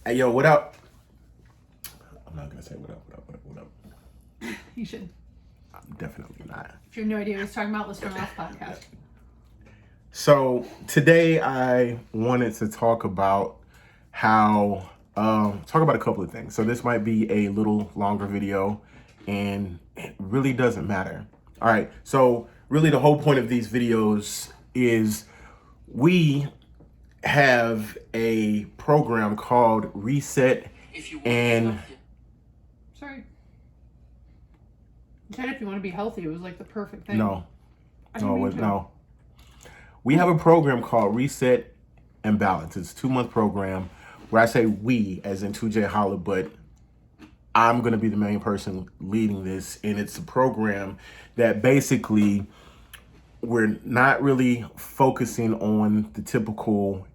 Hey, yo, what up? I'm not gonna say what up, what up. You should. I'm definitely not. If you have no idea what he's talking about, listen to our last podcast. So today I wanted to talk about talk about a couple of things. So this might be a little longer video, and it really doesn't matter. All right. So really, the whole point of these videos is we have a program called Reset and. Sorry. You said if you want to be healthy, it was like the perfect thing. No. We have a program called Reset and Balance. It's a 2-month program where I say we, as in 2J Holla, but I'm going to be the main person leading this. And it's a program that basically we're not really focusing on the typical,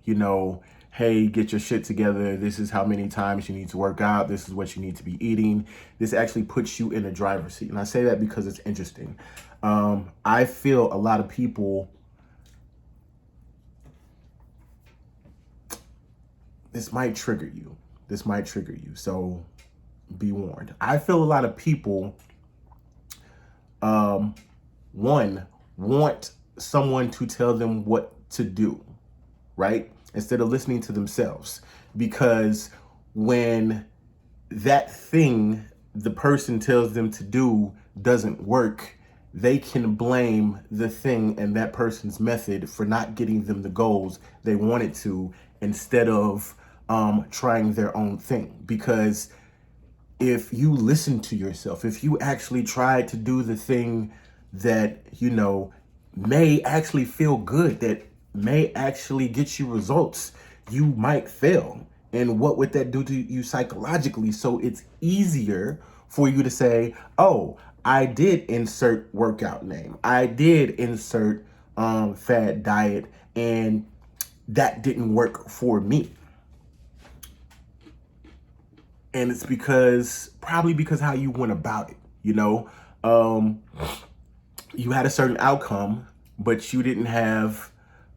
hey, get your shit together. This is how many times you need to work out. This is what you need to be eating. This actually puts you in the driver's seat. And I say that because it's interesting. I feel a lot of people, this might trigger you. So be warned. I feel a lot of people, want someone to tell them what to do, right? Instead of listening to themselves. Because when that thing the person tells them to do doesn't work, they can blame the thing and that person's method for not getting them the goals they wanted to, instead of trying their own thing. Because if you listen to yourself, if you actually try to do the thing that, may actually feel good, that may actually get you results, you might fail. And what would that do to you psychologically? So it's easier for you to say, oh, I did insert workout name. I did insert fad diet, and that didn't work for me. And it's probably because how you went about it, you had a certain outcome, but you didn't have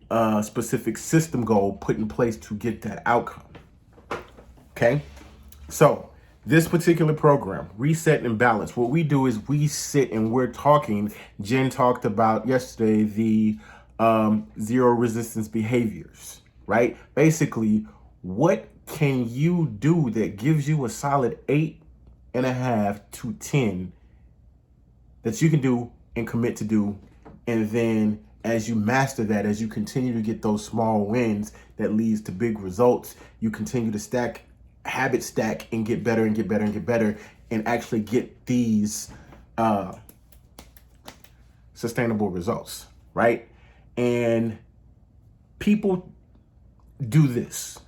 a specific system goal put in place to get that outcome. Okay? So this particular program, Reset and Balance, what we do is we sit and we're talking. Jen talked about yesterday the zero resistance behaviors, right? Basically, what can you do that gives you a solid 8.5 to 10 that you can do and commit to do? And then as you master that, as you continue to get those small wins that leads to big results, you continue to habit stack and get better and get better and get better, and actually get these sustainable results, right? And people do this.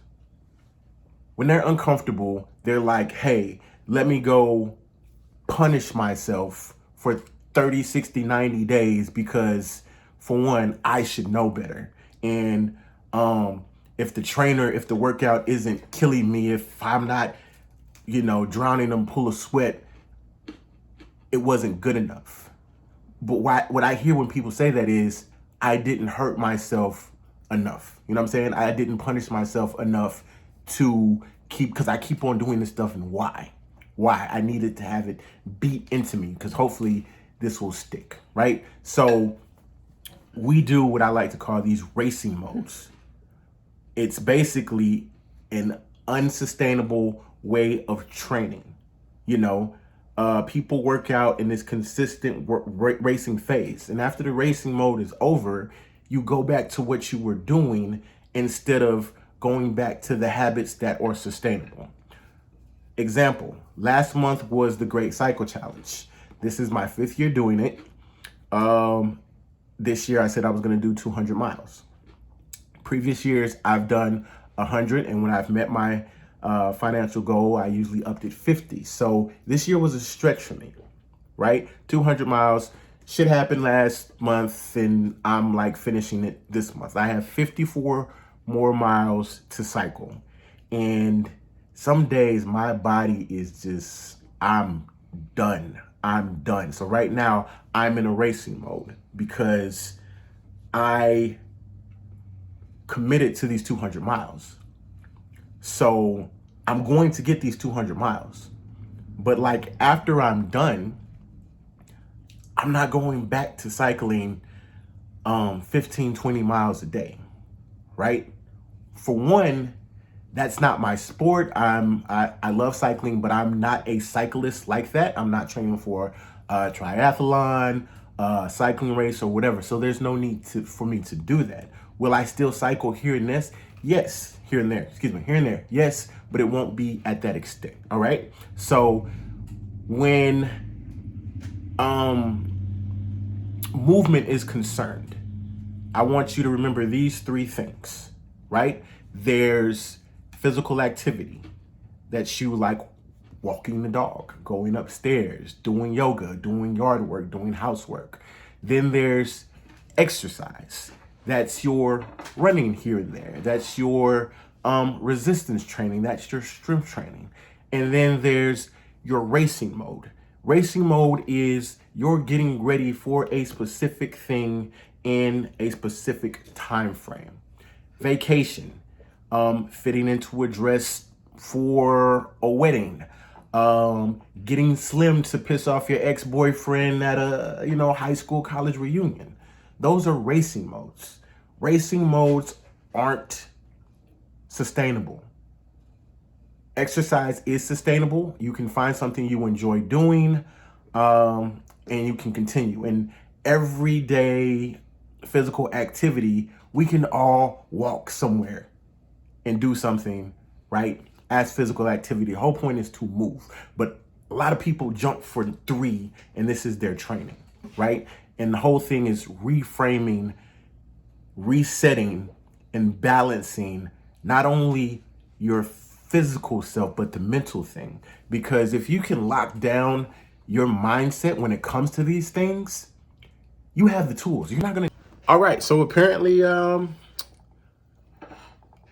When they're uncomfortable, they're like, hey, let me go punish myself for 30, 60, 90 days because, for one, I should know better. And if the workout isn't killing me, if I'm not, drowning in a pool of sweat, it wasn't good enough. But what I hear when people say that is, I didn't hurt myself enough. You know what I'm saying? I didn't punish myself enough to because I keep on doing this stuff. And why? I needed to have it beat into me, because hopefully this will stick, right? So we do what I like to call these racing modes. It's basically an unsustainable way of training. People work out in this consistent racing phase. And after the racing mode is over, you go back to what you were doing instead of going back to the habits that are sustainable. Example, last month was the Great Cycle Challenge. This is my 5th year doing it. This year I said I was going to do 200 miles. Previous years I've done 100, and when I've met my financial goal, I usually upped it 50. So this year was a stretch for me, right? 200 miles. Shit happened last month, and I'm like finishing it this month. I have 54 more miles to cycle. And some days my body is just, I'm done. So right now I'm in a racing mode because I committed to these 200 miles. So I'm going to get these 200 miles. But like after I'm done, I'm not going back to cycling 15, 20 miles a day, right? For one, that's not my sport. I love cycling, but I'm not a cyclist like that. I'm not training for a triathlon, cycling race or whatever. So there's no need for me to do that. Will I still cycle here and there? Yes, here and there. Here and there. Yes, but it won't be at that extent. All right. So when movement is concerned, I want you to remember these three things, right? There's physical activity. That's you like walking the dog, going upstairs, doing yoga, doing yard work, doing housework. Then there's exercise. That's your running here and there. That's your resistance training. That's your strength training. And then there's your racing mode. Racing mode is you're getting ready for a specific thing in a specific time frame. Vacation, fitting into a dress for a wedding, getting slim to piss off your ex-boyfriend at a high school, college reunion. Those are racing modes. Racing modes aren't sustainable. Exercise is sustainable. You can find something you enjoy doing, and you can continue. And everyday physical activity, we can all walk somewhere and do something, right? As physical activity. The whole point is to move. But a lot of people jump for 3, and this is their training, right? And the whole thing is reframing, resetting, and balancing not only your physical self, but the mental thing. Because if you can lock down your mindset when it comes to these things, you have the tools. You're not gonna. All right, so apparently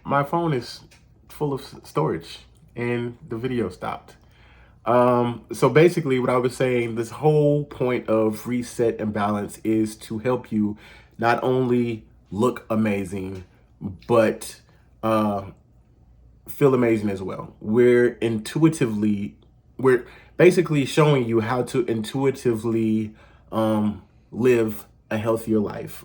my phone is full of storage and the video stopped. So basically what I was saying, this whole point of reset and balance is to help you not only look amazing, but feel amazing as well. We're basically showing you how to intuitively live a healthier life,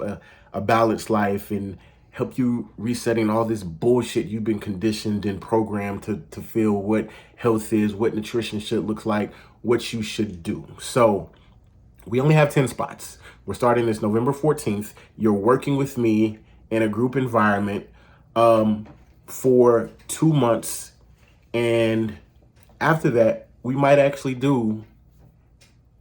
a balanced life, and help you resetting all this bullshit you've been conditioned and programmed to feel what health is, what nutrition should look like, what you should do. So we only have 10 spots. We're starting this November 14th. You're working with me in a group environment for 2 months. And after that, we might actually do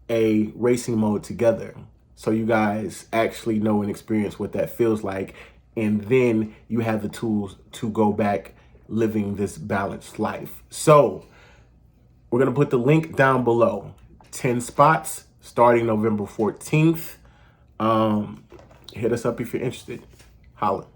a racing mode together. So you guys actually know and experience what that feels like. And then you have the tools to go back living this balanced life. So we're going to put the link down below. 10 spots starting November 14th. Hit us up if you're interested. Holla.